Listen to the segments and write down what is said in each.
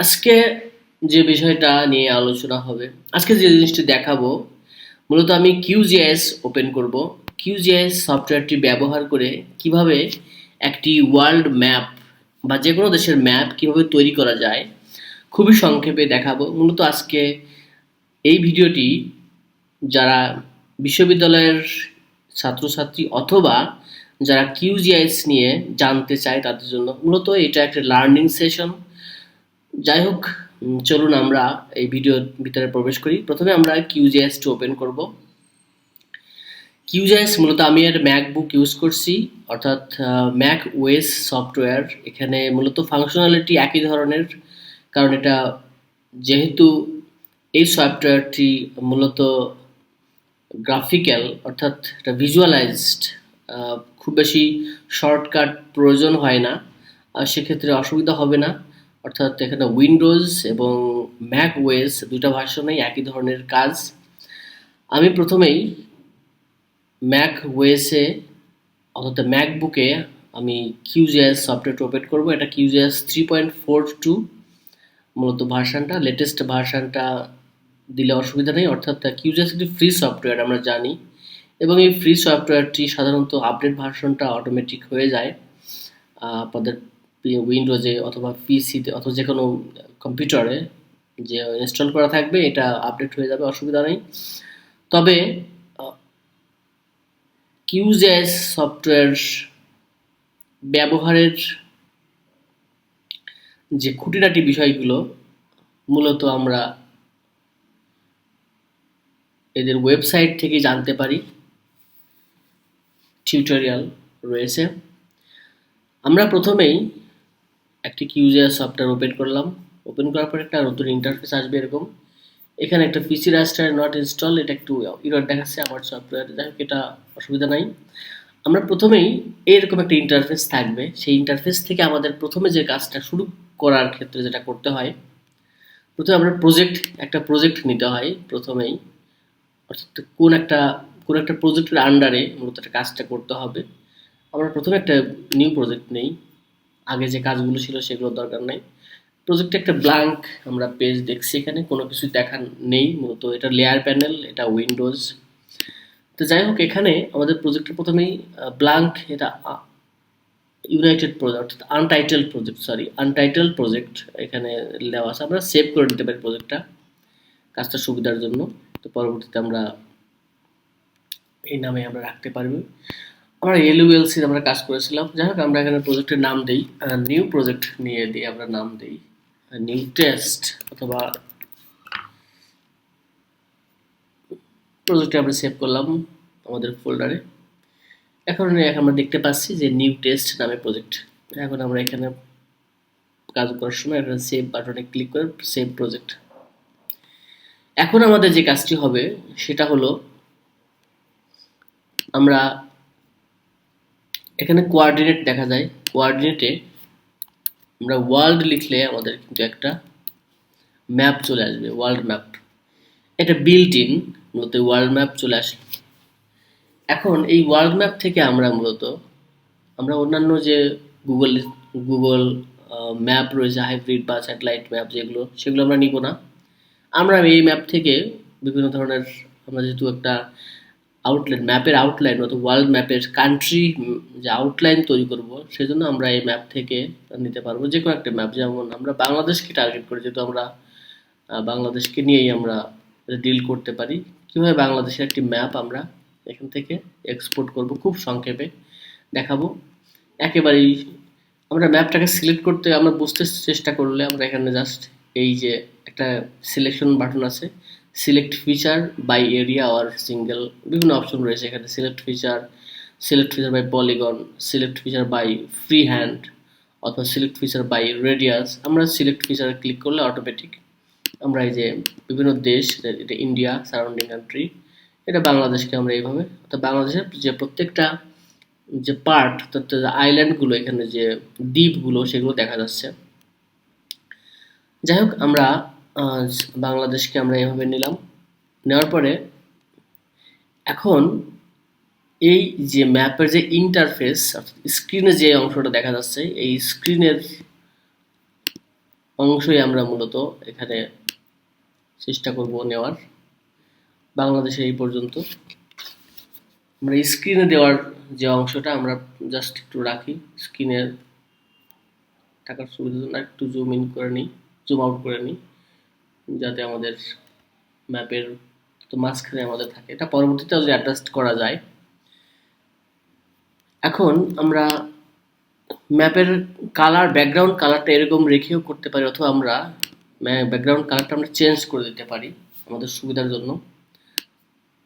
আজকে যে বিষয়টা নিয়ে আলোচনা হবে, আজকে যে জিনিসটি দেখাবো, মূলত আমি QGIS ওপেন করব। QGIS সফটওয়্যারটি ব্যবহার করে কিভাবে একটি ওয়ার্ল্ড ম্যাপ বা যে কোনো দেশের ম্যাপ কিভাবে তৈরি করা যায়, খুবই সংক্ষেপে দেখাবো। মূলত আজকে এই ভিডিওটি যারা বিশ্ববিদ্যালয়ের ছাত্রছাত্রী অথবা যারা QGIS নিয়ে জানতে চায় তাদের জন্য মূলত এটা একটা লার্নিং সেশন। যাই হোক, চলুন আমরা এই ভিডিওর ভিতরে প্রবেশ করি। প্রথমে আমরা QGIS টি ওপেন করব। QGIS মূলত আমি এর ম্যাকবুক ইউজ করছি, অর্থাৎ ম্যাক ওএস সফটওয়্যার। এখানে মূলত ফাংশনালিটি একই ধরনের, কারণ এটা যেহেতু এই সফটওয়্যারটি মূলত গ্রাফিক্যাল, অর্থাৎ এটা ভিজুয়ালাইজড, খুব বেশি শর্টকাট প্রয়োজন হয় না, আর সেক্ষেত্রে অসুবিধা হবে না। অর্থাৎ এখানে উইন্ডোজ এবং ম্যাক ওএস দুইটা ভার্সনেই একই ধরনের কাজ। আমি প্রথমেই ম্যাক ওএসে অর্থাৎ ম্যাকবুকে আমি QGIS সফটওয়্যারটা ওপেন করব। এটা QGIS 3.42 মূলত ভার্সানটা, লেটেস্ট ভার্সানটা দিলে অসুবিধা নেই। অর্থাৎ QGIS একটি ফ্রি সফটওয়্যার আমরা জানি, এবং এই ফ্রি সফটওয়্যারটি সাধারণত আপডেট ভার্সনটা অটোমেটিক হয়ে যায় আপনাদের উইন্ডোজে অথবা পিসিতে অথবা যে কোনো কম্পিউটারে যে ইনস্টল করা থাকবে, এটা আপডেট হয়ে যাবে, অসুবিধা নেই। তবে QGIS সফটওয়্যার ব্যবহারের যে খুঁটিনাটি বিষয়গুলো মূলত আমরা এদের ওয়েবসাইট থেকে জানতে পারি, টিউটোরিয়াল রয়েছে। আমরা প্রথমেই একটি QGIS সফটওয়্যার ওপেন করলাম। ওপেন করার পর একটা নতুন ইন্টারফেস আসবে এরকম। এখানে একটা পিসি রাস্টার নট ইনস্টল, এটা একটু এরর দেখাচ্ছে আমার সফটওয়্যার। যাই হোক, এটা অসুবিধা নাই। আমরা প্রথমেই এরকম একটা ইন্টারফেস থাকবে। সেই ইন্টারফেস থেকে আমাদের প্রথমে যে কাজটা শুরু করার ক্ষেত্রে যেটা করতে হয়, প্রথমে আমরা একটা প্রজেক্ট নিতে হয় প্রথমেই। অর্থাৎ কোন একটা প্রজেক্টের আন্ডারে মূলত একটা কাজটা করতে হবে। আমরা প্রথমে একটা নিউ প্রজেক্ট নেই, আগে যে কাজগুলো ছিল সেগুলোর দরকার নাই। প্রজেক্টে একটা ব্ল্যাঙ্ক আমরা পেজ দেখছি, এখানে কোনো কিছু দেখা নেই। মূলত এটা লেয়ার প্যানেল, এটা উইন্ডোজ। তো যাই হোক, এখানে আমাদের প্রজেক্টের প্রথমেই ব্ল্যাঙ্ক, এটা ইউনাইটেড প্রজেক্ট অর্থাৎ আনটাইটেল প্রজেক্ট এখানে দেওয়া আছে। আমরা সেভ করে নিতে পারি প্রজেক্টটা কাজটা সুবিধার জন্য। তো পরবর্তীতে আমরা এই নামে আমরা রাখতে পারবো। আমরা LULC আমরা কাজ করেছিলাম। যাই হোক, আমরা এখানে প্রজেক্টের নাম দিই, নিউ প্রজেক্ট নিয়ে দিই, আমরা নাম দিই নিউ টেস্ট, অথবা প্রজেক্টে আমরা সেভ করলাম আমাদের ফোল্ডারে। এখন আমরা দেখতে পাচ্ছি যে নিউ টেস্ট নামে প্রজেক্ট। এখন আমরা এখানে কাজ করার সময় এখানে সেভ বাটনে ক্লিক করে সেভ প্রজেক্ট। এখন আমাদের যে কাজটি হবে সেটা হলো, আমরা এখানে কোঅর্ডিনেট দেখা যায়। কোঅর্ডিনেটে আমরা ওয়ার্ল্ড লিখলে আমাদের কিন্তু একটা ম্যাপ চলে আসবে, ওয়ার্ল্ড ম্যাপ। এটা বিল্ট ইন, মূলত ওয়ার্ল্ড ম্যাপ চলে আসে। এখন এই ওয়ার্ল্ড ম্যাপ থেকে আমরা অন্যান্য যে গুগল গুগল ম্যাপ রয়েছে, হাইব্রিড বা স্যাটেলাইট ম্যাপ যেগুলো, সেগুলো আমরা নিব না। আমরা এই ম্যাপ থেকে বিভিন্ন ধরনের, আমরা যেহেতু একটা ম্যাপের আউটলাইন অর্থাৎ ওয়ার্ল্ড ম্যাপের কান্ট্রি যে আউটলাইন তৈরি করব, সেজন্য আমরা এই ম্যাপ থেকে নিতে পারবো যে কোনো একটা ম্যাপ। যেমন আমরা বাংলাদেশকে টার্গেট করি, যেহেতু আমরা বাংলাদেশকে নিয়েই আমরা ডিল করতে পারি। কীভাবে বাংলাদেশের একটি ম্যাপ আমরা এখান থেকে এক্সপোর্ট করব খুব সংক্ষেপে দেখাবো। একেবারেই আমরা ম্যাপটাকে সিলেক্ট করতে আমরা বুঝতে চেষ্টা করলে আমরা এখানে জাস্ট এই যে একটা সিলেকশন বাটন আছে, select feature by area or single, বিভিন্ন অপশন রয়েছে এখানে। Select feature by polygon, select feature by free hand, অথবা সিলেক্ট ফিচার বাই রেডিয়াস। আমরা সিলেক্ট ফিচারে ক্লিক করলে অটোমেটিক আমরা এই যে বিভিন্ন দেশ, এটা ইন্ডিয়া সারাউন্ডিং কান্ট্রি, এটা বাংলাদেশকে আমরা এইভাবে, অর্থাৎ বাংলাদেশের যে প্রত্যেকটা যে পার্ট অর্থাৎ আইল্যান্ডগুলো, এখানে যে দ্বীপগুলো, সেগুলো দেখা যাচ্ছে। যাই হোক, আমরা বাংলাদেশকে আমরা এভাবে নিলাম। নেওয়ার পরে এখন এই যে ম্যাপের যে ইন্টারফেস অর্থাৎ স্ক্রিনে যে অংশটা দেখা যাচ্ছে, এই স্ক্রিনের অংশই আমরা মূলত এখানে চেষ্টা করব নেওয়ার। বাংলাদেশে এই পর্যন্ত। আমরা স্ক্রিনে দেওয়ার যে অংশটা আমরা জাস্ট একটু রাখি, স্ক্রিনের থাকার সুবিধার জন্য একটু জুম ইন করে নিই, জুম আউট করে নিই, যাতে আমাদের ম্যাপের তো মাঝখানে আমাদের থাকে। এটা পরবর্তীতে যদি অ্যাডজাস্ট করা যায়। এখন আমরা ম্যাপের কালার, ব্যাকগ্রাউন্ড কালারটা এরকম রেখেও করতে পারি, অথবা আমরা ব্যাকগ্রাউন্ড কালারটা আমরা চেঞ্জ করে দিতে পারি আমাদের সুবিধার জন্য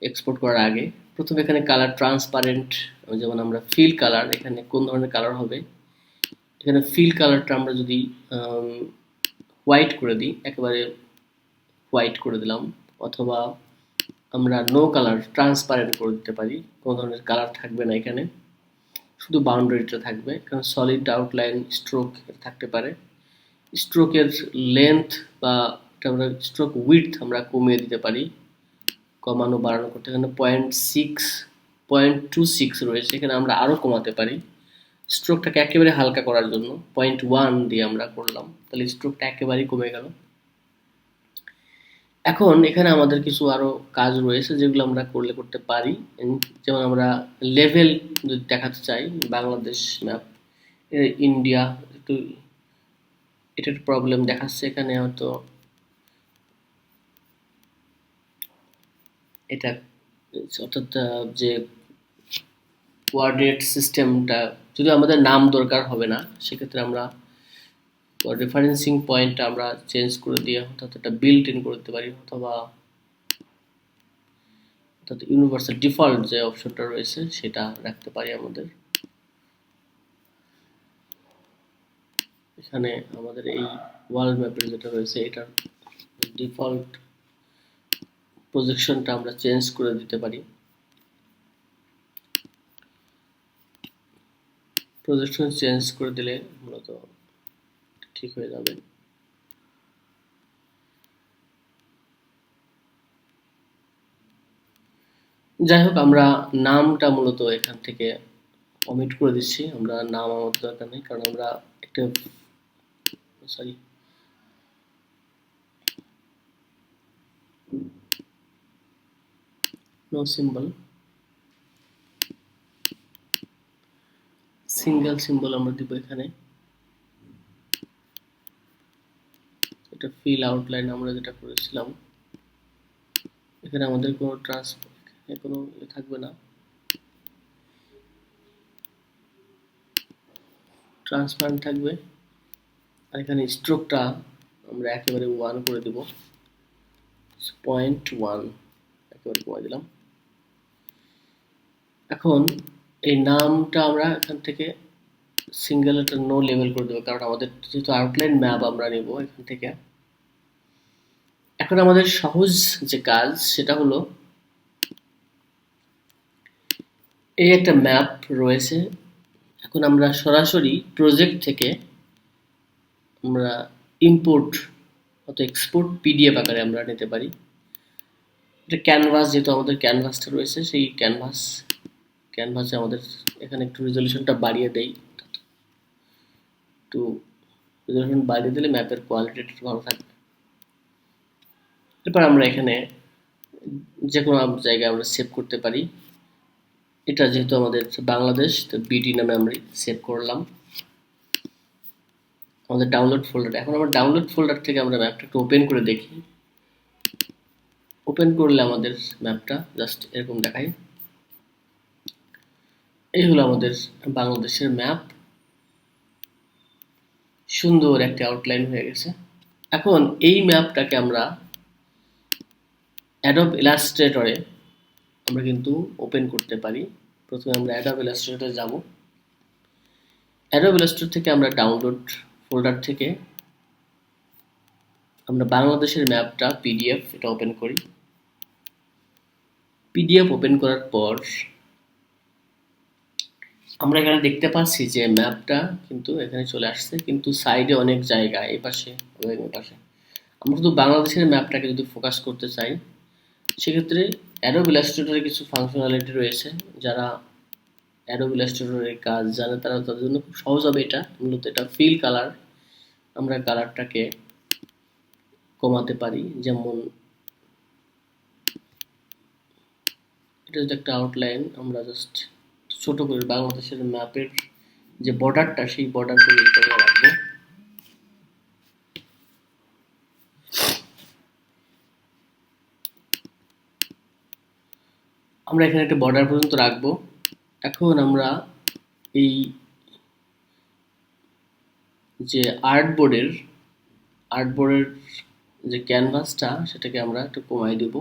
এক্সপোর্ট করার আগে। প্রথমে এখানে কালার ট্রান্সপারেন্ট, যেমন আমরা ফিল কালার, এখানে কোন ধরনের কালার হবে, এখানে ফিল কালারটা আমরা যদি হোয়াইট করে দিই, একেবারে হোয়াইট করে দিলাম, অথবা আমরা নো কালার ট্রান্সপারেন্ট করে দিতে পারি, কোনো ধরনের কালার থাকবে না এখানে, শুধু বাউন্ডারিটা থাকবে। এখানে সলিড আউটলাইন স্ট্রোক থাকতে পারে, স্ট্রোকের লেন্থ বা আমরা স্ট্রোক উইডথ আমরা কমিয়ে দিতে পারি, কমানো বাড়ানো করতে। এখানে 0.26 রয়েছে, এখানে আমরা আরও কমাতে পারি স্ট্রোকটাকে একেবারে হালকা করার জন্য। 0.1 দিয়ে আমরা করলাম, তাহলে স্ট্রোকটা একেবারেই কমে গেল। এখন এখানে আমাদের কিছু আরো কাজ রয়েছে যেগুলো আমরা করতে পারি। যেমন আমরা লেভেল যদি দেখাতে চাই, বাংলাদেশ ম্যাপ, ইন্ডিয়া, একটু এটার প্রবলেম দেখাচ্ছে এখানে, হয়তো এটা অর্থাৎ যে কোঅর্ডিনেট সিস্টেমটা যদি আমাদের নাম দরকার হবে না, সেক্ষেত্রে আমরা রেফারেন্সিং পয়েন্টটা আমরা চেঞ্জ করে দিয়ে অর্থাৎ এটা বিল্ট ইন করে দিতে পারি, অথবা অর্থাৎ ইউনিভার্সাল ডিফল্ট যে অপশনটা রয়েছে সেটা রাখতে পারি আমাদের। এখানে আমাদের এই ওয়ার্ল্ড ম্যাপের যেটা রয়েছে এটার ডিফল্ট প্রজেকশনটা আমরা চেঞ্জ করে দিতে পারি। প্রজেকশন চেঞ্জ করে দিলে মূলত ঠিক হয়ে যাবে। যাই হোক, আমরা নামটা মূলত এখান থেকে অমিট করে দিচ্ছি, আমরা নাম আমাদের দরকার নেই, কারণ আমরা একটা sorry no symbol, single symbol আমরা দিব এখানে। এটা ফিল আউটলাইন আমরা যেটা করেছিলাম, এখানে আমাদের কোনো কোনো থাকবে না, ট্রান্সপারেন্ট থাকবে। আর এখানে স্ট্রোকটা আমরা একেবারে 1 করে দেব, 0.1 একেবারে কমাই দিলাম। এখন এই নামটা আমরা এখান থেকে সিঙ্গেল একটা নো লেভেল করে দেবো, কারণ আমাদের যেহেতু আউটলাইন ম্যাপ আমরা নেব এখান থেকে। এখন আমাদের সহজ যে কাজ সেটা হলো, এই একটা ম্যাপ রয়েছে, এখন আমরা সরাসরি প্রজেক্ট থেকে আমরা ইম্পোর্ট অথবা এক্সপোর্ট পিডিএফ আকারে আমরা নিতে পারি। এটা ক্যানভাস, যেহেতু আমাদের ক্যানভাসটা রয়েছে, সেই ক্যানভাসে আমাদের এখানে একটু রেজলিউশনটা বাড়িয়ে দেই, একটু রেজলিউশন বাড়িয়ে দিলে ম্যাপের কোয়ালিটি একটু ভালো থাকবে। এরপর আমরা এখানে যে কোনো জায়গায় আমরা সেভ করতে পারি। এটা যেহেতু আমাদের বাংলাদেশ, তো বিডি নামে আমরা সেভ করলাম আমাদের ডাউনলোড ফোল্ডার। এখন আমরা ডাউনলোড ফোল্ডার থেকে আমরা ম্যাপটা একটু ওপেন করে দেখি। ওপেন করলে আমাদের ম্যাপটা জাস্ট এরকম দেখায়। এই হলো আমাদের বাংলাদেশের ম্যাপ, সুন্দর একটা আউটলাইন হয়ে গেছে। এখন এই ম্যাপটাকে আমরা অ্যাডোব ইলাস্ট্রেটরে আমরা কিন্তু ওপেন করতে পারি। প্রথমে আমরা অ্যাডোব ইলাস্ট্রেটরে যাব। অ্যাডোব ইলাস্ট্রেটর থেকে আমরা ডাউনলোড ফোল্ডার থেকে আমরা বাংলাদেশের ম্যাপটা পিডিএফ এটা ওপেন করি। পিডিএফ ওপেন করার পর আমরা এখানে দেখতে পাচ্ছি যে ম্যাপটা কিন্তু এখানে চলে আসছে, কিন্তু সাইডে অনেক জায়গা, এই পাশে এবং এই পাশে। আমরা শুধু বাংলাদেশের ম্যাপটাকে যদি ফোকাস করতে চাই, সেক্ষেত্রে অ্যাডোব ইলাস্ট্রেটরে কিছু ফাংশনালিটি রয়েছে, যারা অ্যাডোব ইলাস্ট্রেটরের কাজ জানে তারা, তাদের জন্য খুব সহজ হবে এটা। মূলত এটা ফিল কালার, আমরা কালারটাকে কমাতে পারি। যেমন এটা হচ্ছে একটা আউটলাইন, আমরা জাস্ট ছোট করে বাংলাদেশের ম্যাপের যে বর্ডারটা সেই বর্ডার করে রাখবো। আমরা এখানে একটা বর্ডার পর্যন্ত রাখবো। এখন আমরা এই যে আর্টবোর্ডের যে ক্যানভাসটা সেটাকে আমরা একটু কমাই দেব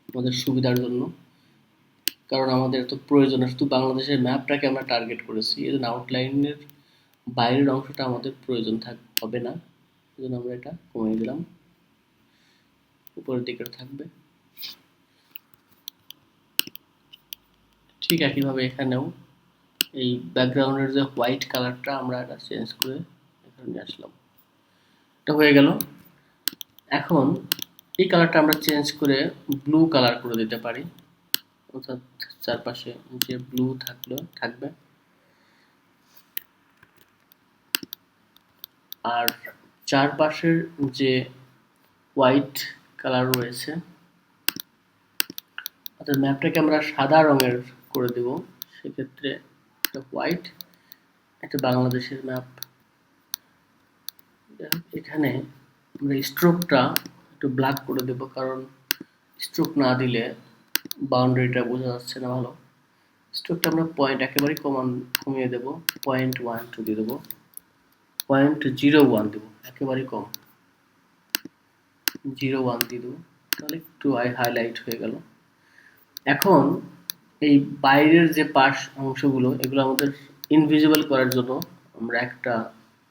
আমাদের সুবিধার জন্য, কারণ আমাদের তো প্রয়োজন শুধু বাংলাদেশের ম্যাপটাকে আমরা টার্গেট করেছি, এই জন্য আউটলাইনের বাইরের অংশটা আমাদের প্রয়োজন হবে না, এই জন্য আমরা এটা কমিয়ে দিলাম, উপরের দিকে থাকবে। ঠিক একইভাবে এখানেও এই ব্যাকগ্রাউন্ডের যে হোয়াইট কালারটা আমরা এটা চেঞ্জ করে এখানে নিয়ে আসলাম, এটা হয়ে গেল। এখন এই কালারটা আমরা চেঞ্জ করে ব্লু কালার করে দিতে পারি, অর্থাৎ চারপাশে যে ব্লু থাকবে। আর চারপাশের যে হোয়াইট কালার রয়েছে, অর্থাৎ ম্যাপটাকে আমরা সাদা রঙের করে দেব, সেক্ষেত্রে একটা হোয়াইট, একটা বাংলাদেশের ম্যাপ। এখানে আমরা স্ট্রোকটা একটু ব্ল্যাক করে দেব, কারণ স্ট্রোক না দিলে বাউন্ডারিটা বোঝা যাচ্ছে না ভালো। স্ট্রোকটা আমরা পয়েন্ট একেবারেই কমিয়ে দেব, 0.12 দিয়ে দেবো, 0.01 দেবো, একেবারেই কম, 0.1 দিয়ে দেবো, তাহলে একটু হাইলাইট হয়ে গেল। এখন এই বাইরের যে পাশ অংশগুলো, এগুলো আমাদের ইনভিজিবল করার জন্য আমরা একটা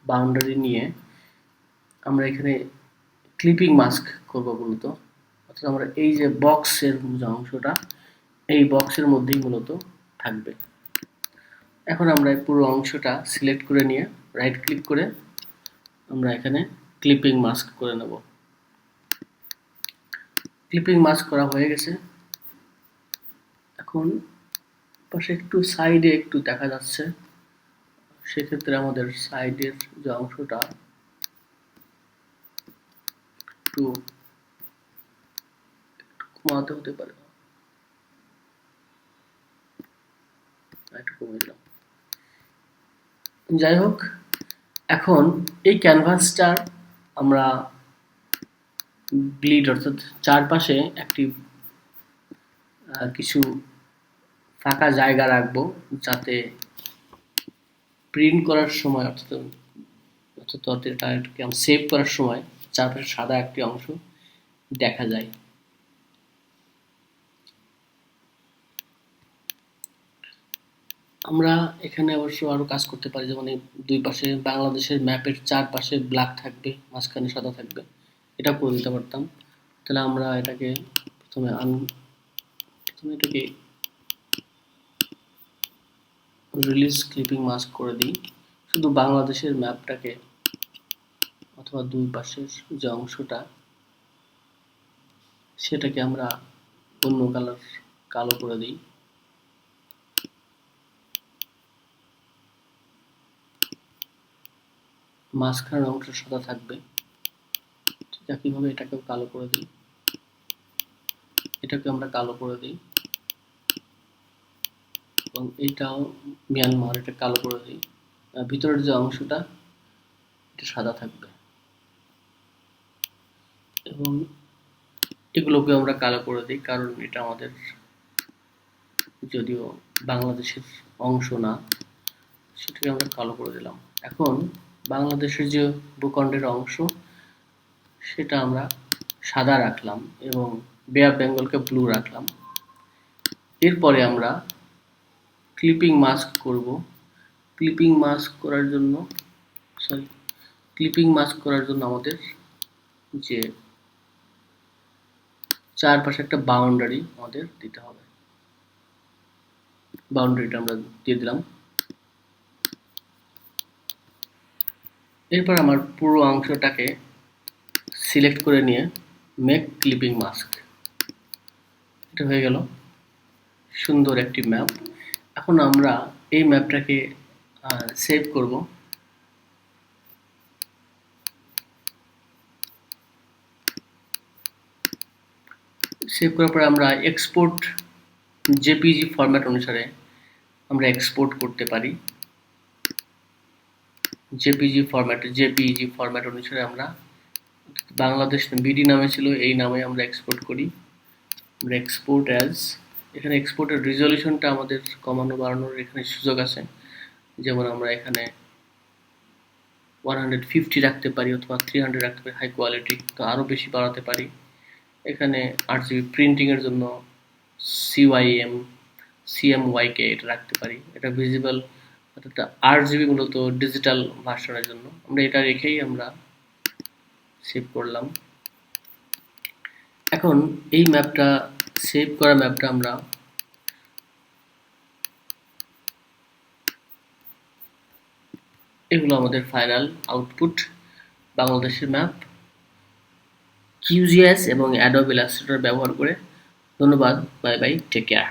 বাউন্ডারি নিয়ে আমরা এখানে ক্লিপিং মাস্ক করবো মূলত, অর্থাৎ আমরা এই যে বক্সের যে অংশটা, এই বক্সের মধ্যেই মূলত থাকবে। এখন আমরা এই পুরো অংশটা সিলেক্ট করে নিয়ে রাইট ক্লিক করে আমরা এখানে ক্লিপিং মাস্ক করে নেব। ক্লিপিং মাস্ক করা হয়ে গেছে। এখন পাশে একটু সাইডে একটু দেখা যাচ্ছে, সেক্ষেত্রে আমাদের সাইডের যে অংশটা একটু কমাতে হতে পারে, একটু কমে দিলাম। যাই হোক, এখন এই ক্যানভাসটার আমরা গ্লিড, অর্থাৎ চারপাশে একটি কিছু ফাঁকা জায়গা রাখবো, যাতে প্রিন্ট করার সময় অর্থাৎ এটাকে সেভ করার সময় চারপাশে সাদা একটি অংশ দেখা যায়। আমরা এখানে অবশ্য আরো কাজ করতে পারি, যেমন এই দুই পাশে বাংলাদেশের ম্যাপের চারপাশে ব্ল্যাক থাকবে, মাঝখানে সাদা থাকবে, এটা করে দিতে পারতাম। তাহলে আমরা এটাকে প্রথমে এটাকে রিলিজ ক্লিপিং মাস্ক করে দিই, শুধু বাংলাদেশের ম্যাপটাকে অথবা দুই পাশের যে অংশটা সেটাকে আমরা অন্য কালো করে দিই। মাঝখানের অংশ সাদা থাকবে, ঠিক একইভাবে এটাকেও কালো করে দিই, এটাকে আমরা কালো করে দিই, এবং এইটাও মিয়ানমার, এটা কালো করে দিই। ভিতরের যে অংশটা এটা সাদা থাকবে, এবং এগুলোকে আমরা কালো করে দিই, কারণ এটা আমাদের যদিও বাংলাদেশের অংশ না, সেটাকে আমরা কালো করে দিলাম। এখন বাংলাদেশের যে ভূখণ্ডের অংশ সেটা আমরা সাদা রাখলাম এবং বে অফ বেঙ্গলকে ব্লু রাখলাম। এরপরে আমরা ক্লিপিং মাস্ক করব। ক্লিপিং মাস্ক করার জন্য আমাদের যে চারপাশে একটা বাউন্ডারি আমাদের দিতে হবে, বাউন্ডারিটা আমরা দিয়ে দিলাম। এরপর আমার পুরো অংশটাকে সিলেক্ট করে নিয়ে মেক ক্লিপিং মাস্ক, এটা হয়ে গেল সুন্দর একটি ম্যাপ। এখন আমরা এই ম্যাপটাকে সেভ করব। সেভ করার পরে আমরা এক্সপোর্ট জেপিজি ফরম্যাট অনুসারে আমরা এক্সপোর্ট করতে পারি। জেপিজি ফরম্যাট অনুসারে আমরা বাংলাদেশ বিডি নামে ছিল, এই নামে আমরা এক্সপোর্ট করি। আমরা এক্সপোর্ট অ্যাজ, এখানে এক্সপোর্টের রেজলিউশনটা আমাদের কমানো বাড়ানোর এখানে সুযোগ আছে। যেমন আমরা এখানে 150 রাখতে পারি অথবা 300 রাখতে পারি, হাই কোয়ালিটি, তো আরও বেশি বাড়াতে পারি। এখানে 8GB প্রিন্টিংয়ের জন্য CMYK এটা রাখতে পারি, এটা ভিজিবল, অর্থাৎ 8GB মূলত ডিজিটাল ভার্সনের জন্য। আমরা এটা রেখেই আমরা সেভ করলাম। এখন এই ম্যাপটা, সেভ করা ম্যাপটা আমরা এগুলো আমাদের ফাইনাল আউটপুট, বাংলাদেশের ম্যাপ QGIS এবং অ্যাডোব ইলাস্ট্রেটর ব্যবহার করে। ধন্যবাদ, বাই বাই, টেক কেয়ার।